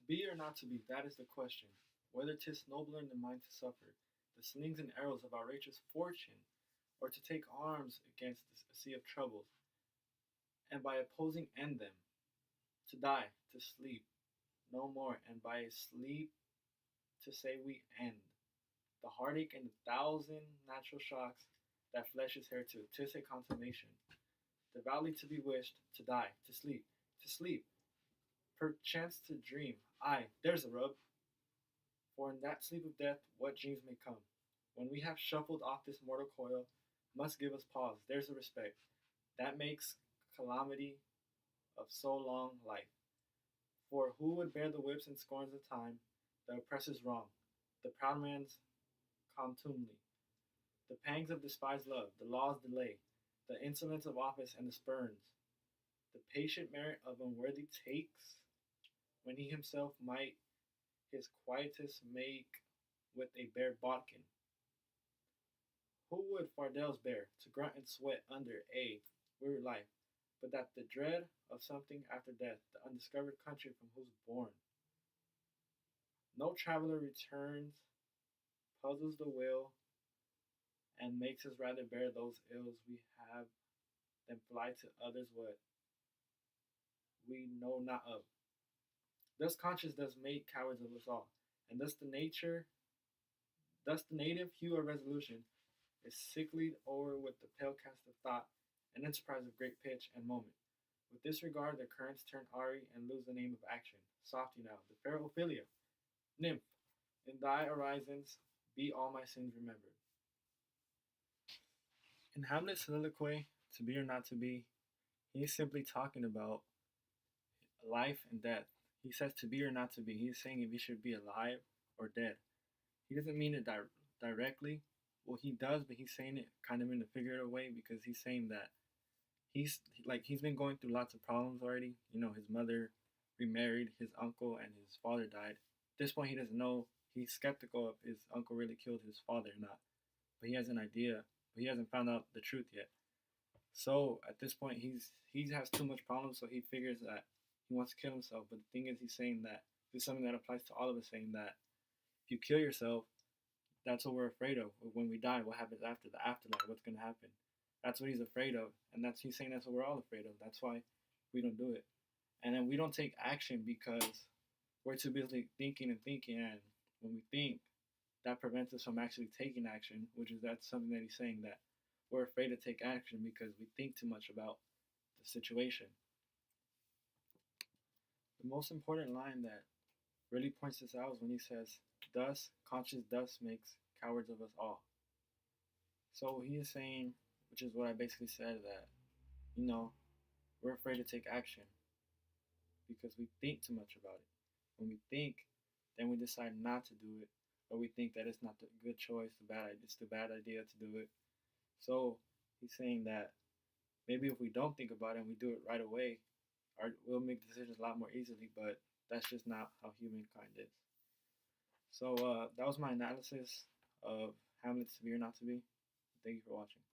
Be or not to be, that is the question. Whether 'tis nobler in the mind to suffer the slings and arrows of outrageous fortune, or to take arms against a sea of troubles, and by opposing end them, to die, to sleep, no more, and by sleep to say we end. The heartache and the thousand natural shocks that flesh is here to, 'tis a consummation. Devoutly to be wished, to die, to sleep, perchance to dream. Aye, there's a rub. For in that sleep of death, what dreams may come, when we have shuffled off this mortal coil, must give us pause. There's a respect that makes calamity of so long life. For who would bear the whips and scorns of time, the oppressor's wrong, the proud man's contumely, the pangs of despised love, the law's delay, the insolence of office and the spurns, the patient merit of unworthy takes, when he himself might his quietus make with a bare bodkin? Who would fardels bear, to grunt and sweat under a weary life, but that the dread of something after death, the undiscovered country from whose bourne no traveller returns, puzzles the will, and makes us rather bear those ills we have than fly to others what we know not of. Thus conscience does make cowards of us all, and thus the native hue of resolution is sicklied o'er with the pale cast of thought and enterprise of great pitch and moment. With this regard, the currents turn airy and lose the name of action. Softy now, the fair Ophelia, nymph, in thy orisons be all my sins remembered. In Hamlet's soliloquy, to be or not to be, he is simply talking about life and death. He says to be or not to be. He's saying if he should be alive or dead. He doesn't mean it directly. Well, he does, but he's saying it kind of in a figurative way because he's saying that he's been going through lots of problems already. You know, his mother remarried, his uncle and his father died. At this point, he doesn't know. He's skeptical if his uncle really killed his father or not, but he has an idea. But he hasn't found out the truth yet. So at this point, he has too much problems, so he figures that he wants to kill himself. But the thing is, he's saying that this is something that applies to all of us, saying that if you kill yourself, that's what we're afraid of. When we die, what happens after the afterlife? What's going to happen? That's what he's afraid of, and he's saying that's what we're all afraid of. That's why we don't do it, and then we don't take action because we're too busy thinking and thinking. And when we think, that prevents us from actually taking action, that's something that he's saying, that we're afraid to take action because we think too much about the situation. The most important line that really points this out is when he says, "Thus, conscience thus makes cowards of us all." So he is saying, which is what I basically said, that, we're afraid to take action because we think too much about it. When we think, then we decide not to do it, or we think that it's not the good choice, it's the bad idea to do it. So he's saying that maybe if we don't think about it and we do it right away, we'll make decisions a lot more easily, but that's just not how humankind is. So that was my analysis of Hamlet's To Be or Not to Be. Thank you for watching.